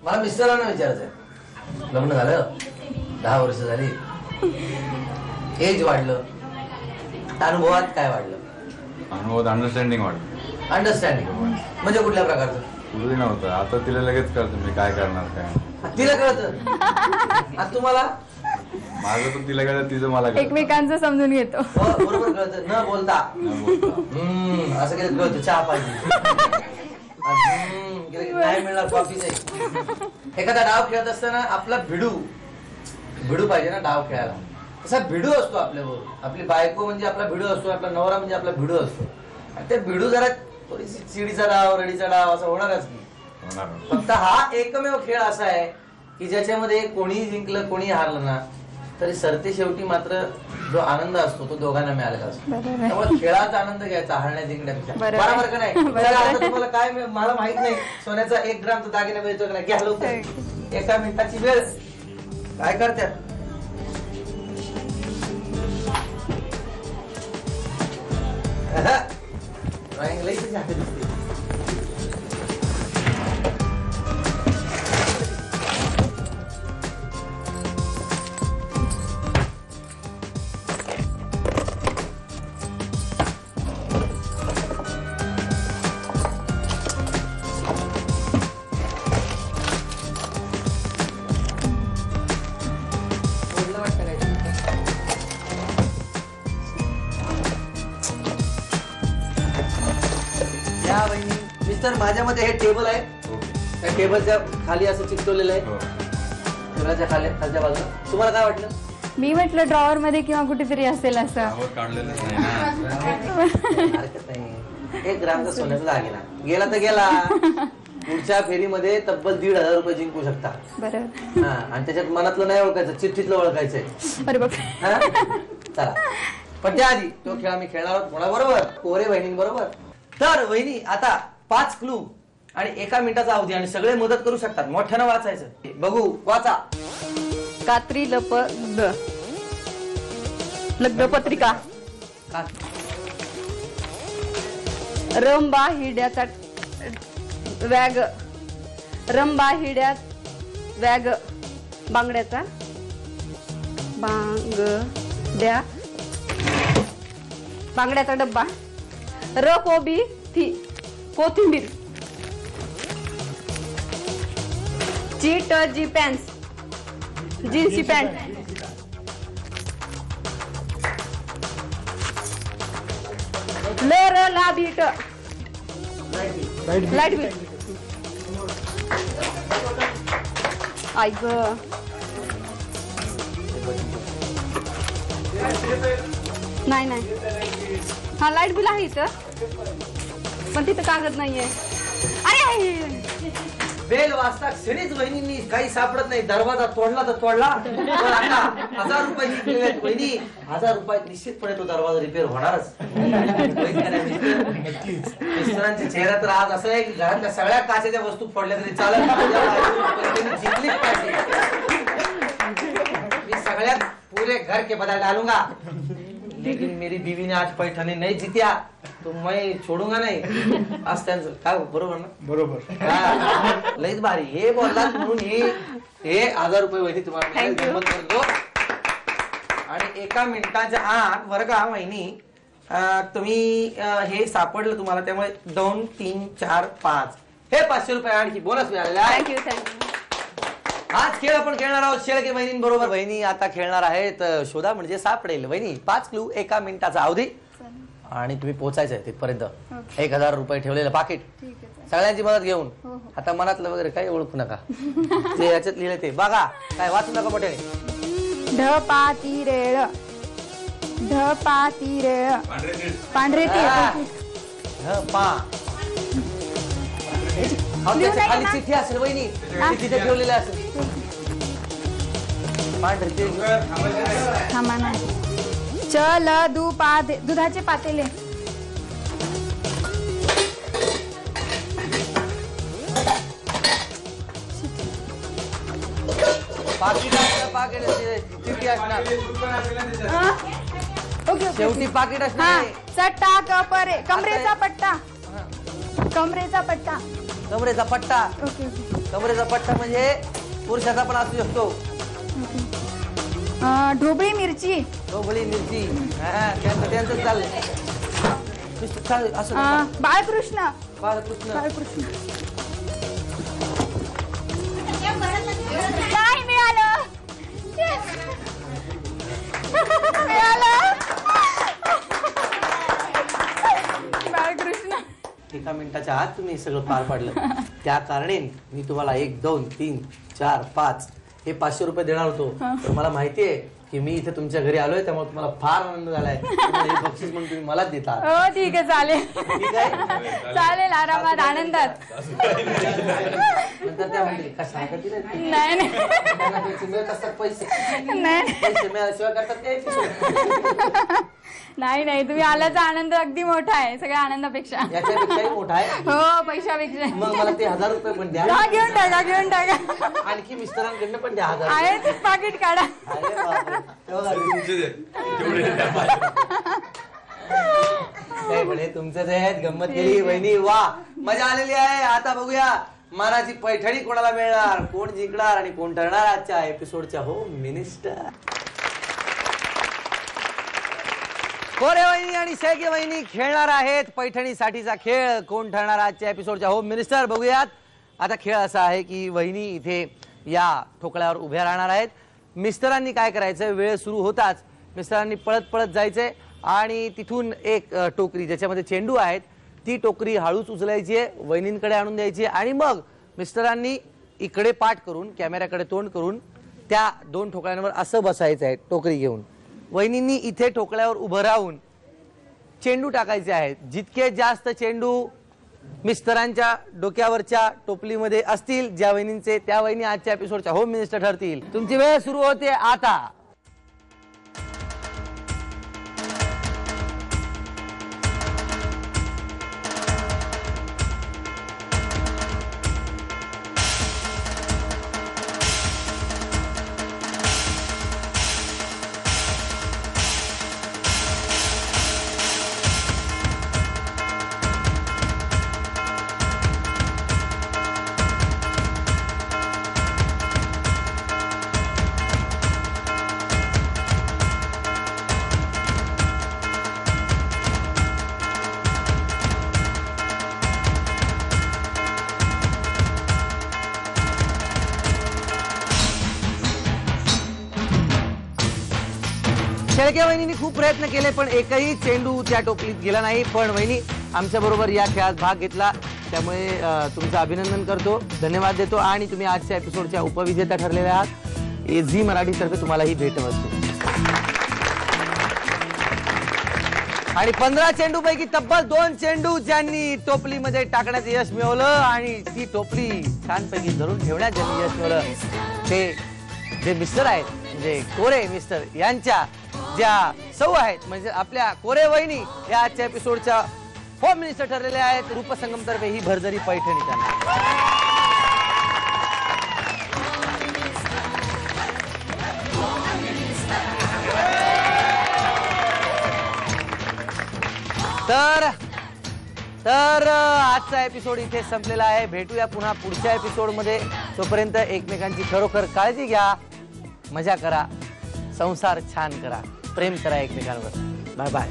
मला मिस्टरांना विचारायचंय, लग्न झालं 10 वर्ष झाली, एज वाढलं, अनुभवात काय वाढलं? अनुभवात अंडरस्टँडिंग वाढलं. अंडरस्टँडिंग म्हणजे कुठल्या प्रकारचं? पूर्वी नव्हतं, आता तिला लगेच कळतं मी काय करणार काय. तिला कळतं आणि तुम्हाला? माझं पण तिला कळतं, तिचं मला कळतं. एकमेकांचं समजून घेतो. बरोबर कळतं, न बोलता. असं केलं कळतं, चहा पाहिजे नाही मिळणार कॉफी नाही. एखादा डाव खेळत असताना आपला भिडू पाहिजे ना डाव खेळायला. तसा भिडू असतो आपल्याबरोबर. आपली बायको म्हणजे आपला भिडू असतो, आपला नवरा म्हणजे आपला भिडू असतो. आणि ते भिडू जरा थोडीशी चिडीचा डाव रडीचा डाव असं होणारच नाही. फक्त हा एकमेव खेळ असा आहे की ज्याच्यामध्ये कोणी जिंकलं कोणी हारलं ना तरी सरते शेवटी मात्र जो आनंद असतो तो दोघांना मिळालेला असतो. त्यामुळे खेळाचा आनंद घ्यायचा हरण्या जिंकण्यापेक्षा. बरोबर का नाही? तुम्हाला काय मला माहित नाही सोन्याचा 1 ग्रामचा दागिना मिळतो का नाही? घ्या लवकर, 1 मिनिटाची वेळ. काय करतात? ड्रॉइंग लई दिसते. मिस्टर माझ्यामध्ये हे टेबल आहे, त्या टेबलच्या खाली असं चिकटवलेलं आहे, टेबलच्या खालच्या बाजूला. तुम्हाला काय वाटलं? मी म्हटलं ड्रॉवर मध्ये किंवा कुठेतरी असेल असं. हरकत नाही. 1 ग्रामचा सोन्याचा दागिना गेला तर गेला. पुढच्या फेरीमध्ये तब्बल 1,500 रुपये जिंकू शकता. बरोबर. आणि त्याच्यात मनातलं नाही ओळखायचं, चिठ्ठीतलं ओळखायचंय. चला, पण त्याआधी तो खेळ आम्ही खेळणार आहोत कोणाबरोबर? कोरे बहिणींबरोबर. तर वहिनी आता 5 क्लू आणि 1 मिनिटाचा अवधी आणि सगळे मदत करू शकतात. मोठ्यानं वाचायचं. बघू, वाचा. कात्री लग्न पत्रिका. रंबा हिड्याचा वॅग. रंबा हिड्यात वॅग. बांगड्याचा बांगड्याचा डब्बा. कोबी थी कोथिंबीर. जी पॅन्ट. जीन्सची पॅन्ट. ला बीट. Light beet. आई ग. नाही हा लाईट बिल आहे इथं पण तिथं कागद नाहीये. अरे बेल वाजता क्षणीच वहिनींनी काही सापडत नाही. दरवाजा तोडला तर तोडला. आता 1000 रुपये जिंकले वहिनी. 1000 रुपयात निश्चितपणे तो दरवाजा रिपेअर होणारच. मिस्टरांचे चेहरा तर आज असं आहे की घरातल्या सगळ्या काचेच्या वस्तू पडल्या तरी चालत. जिंकलीच पाहिजे. मी सगळ्यात पूरे घर के बदल डालूंगा लेकिन मेरी बीवी ने आज पैठणी नहीं जीत्या तो मैं छोडूंगा नाही. आज त्यांचं काय बरोबर ना? बरोबर. लईच भारी हे बोललात म्हणून हे 1000 रुपये वहिनी तुम्हाला करतो. आणि 1 मिनिटाच्या आत बरं का वहिनी तुम्ही हे सापडलं तुम्हाला त्यामुळे 2 3 4 5 हे 500 रुपये आणखी बोनस मिळालेला आहे. थँक्यू. आज खेळ आपण खेळणार आहोत शेळके बहिणींबरोबर. वहिनी आता खेळणार आहेत शोधा म्हणजे सापडेल. वहिनी 5 क्लू 1 मिनिटाचा अवधी आणि तुम्ही पोहोचायचंय तिथपर्यंत. 1000 रुपये ठेवलेलं पाकिट सगळ्यांची मदत घेऊन. आता मनातलं वगैरे काही ओळखू नका. जे याच्यात लिहिलं ते बघा. काय वाचू नका मोठे. ढपाती रेळ. ढपाती रेळ. पांढरे तीळ. खाली चिठ्ठी असेल वहिनी तिथे ठेवलेलं असेल. चल दुधाचे पातेले. चिठ्ठी असणार. शेवटी पाकिट असणार. चट्टा कपरे. कमरेचा पट्टा. कमरेचा पट्टा. कमरेचा पट्टा. ओके ओके कमरेचा पट्टा म्हणजे पुरुषाचा पण असू शकतो. ढोबळी मिरची. ढोबळी मिरची. त्यांचं चाललं चालेल असं. बाळकृष्ण. बाळकृष्ण. बाळकृष्ण. नाही मिळालं. मिळालं. बाळकृष्ण. एका मिनिटाच्या आत तुम्ही सगळं पार पाडलं. त्या कारणे मी तुम्हाला 1 2 3 4 5 हे 500 रुपये देणार होतो. तर मला माहितीये की मी इथे तुमच्या घरी आलोय त्यामुळे तुम्हाला फार आनंद झालाय. हे बक्षीस म्हणून तुम्ही मलाच देता. हो ठीक आहे चालेल. ठीक आहे चालेल आरामात आनंदात. नंतर त्या म्हणतील का सांगत दिले नाही नाही त्यांना पैसे मिळत असतात. पैसे नाही पैसे मिळाल्याशिवाय करतात ते. नाही नाही तुम्ही आल्याचा आनंद अगदी मोठा आहे सगळ्या आनंदापेक्षा. याच्यापेक्षाही मोठा आहे. हो पैशापेक्षा. मग मला ते 1000 रुपये पण द्या. हा घेऊन टाका घेऊन टाका. आणखी मिस्टरांकडनं पण द्या 1000. आहे पाकिट काढा. अरे बापरे. काय म्हणे तुमचं जे आहेत गंमत केली वहिनी. वा मजा आलेली आहे. आता बघूया मानाची पैठणी कोणाला मिळणार, कोण जिंकणार आणि कोण ठरणार आजच्या एपिसोडच्या होम मिनिस्टर. कोरे वहिनी आणि शेगे वहिनी खेळणार आहेत पैठणीसाठीचा खेळ. कोण ठरणार आजच्या एपिसोडच्या होम मिनिस्टर बघूयात. आता खेळ असा आहे की वहिनी इथे या ठोकळ्यावर उभ्या राहणार आहेत. मिस्टरांनी काय करायचं, वेळ सुरू होताच मिस्टरांनी पळत पळत जायचंय आणि तिथून एक टोकरी ज्याच्यामध्ये चेंडू आहेत ती टोकरी हळूच उचलायची आहे, वहिनींकडे आणून द्यायची आणि मग मिस्टरांनी इकडे पाठ करून कॅमेऱ्याकडे तोंड करून त्या 2 ठोकळ्यांवर असं बसायचं आहे टोकरी घेऊन. वहिनींनी इथे ठोकळ्यावर उभं राहून चेंडू टाकायचे आहेत. जितके जास्त चेंडू मिस्टरांच्या डोक्यावरच्या टोपलीमध्ये असतील ज्या वहिनींचे, त्या वहिनी आजच्या एपिसोडच्या होम मिनिस्टर ठरतील. तुमची वेळ सुरू होते आता. शेळके वहिनींनी खूप प्रयत्न केले पण एकही चेंडू त्या टोपलीत गेला नाही. पण वहिनी आमच्या बरोबर या खेळात भाग घेतला त्यामुळे तुमचं अभिनंदन करतो, धन्यवाद देतो आणि तुम्ही आजच्या एपिसोडच्या उपविजेता ठरलेल्या आहात. झी मराठीतर्फे तुम्हाला ही भेटवस्तू आणि 15 चेंडूपैकी तब्बल 2 चेंडू ज्यांनी टोपलीमध्ये टाकण्याचं यश मिळवलं आणि ती टोपली छानपैकी धरून ठेवण्यात ज्यांनी यश मिळवलं ते जे मिस्टर आहेत म्हणजे कोरे मिस्टर यांच्या ज्या सौ आहेत म्हणजे आपल्या कोरे वहिनी या आजच्या एपिसोडच्या होम मिनिस्टर ठरलेले आहेत. रूपसंगम तर्फे ही भरजरी पैठणी त्यांना. तर आजचा एपिसोड इथे संपलेला आहे. भेटूया पुन्हा पुढच्या एपिसोड मध्ये. तोपर्यंत एकमेकांची खरोखर काळजी घ्या, मजा करा, संसार छान करा, प्रेम करा एकमेकांवर. Bye bye.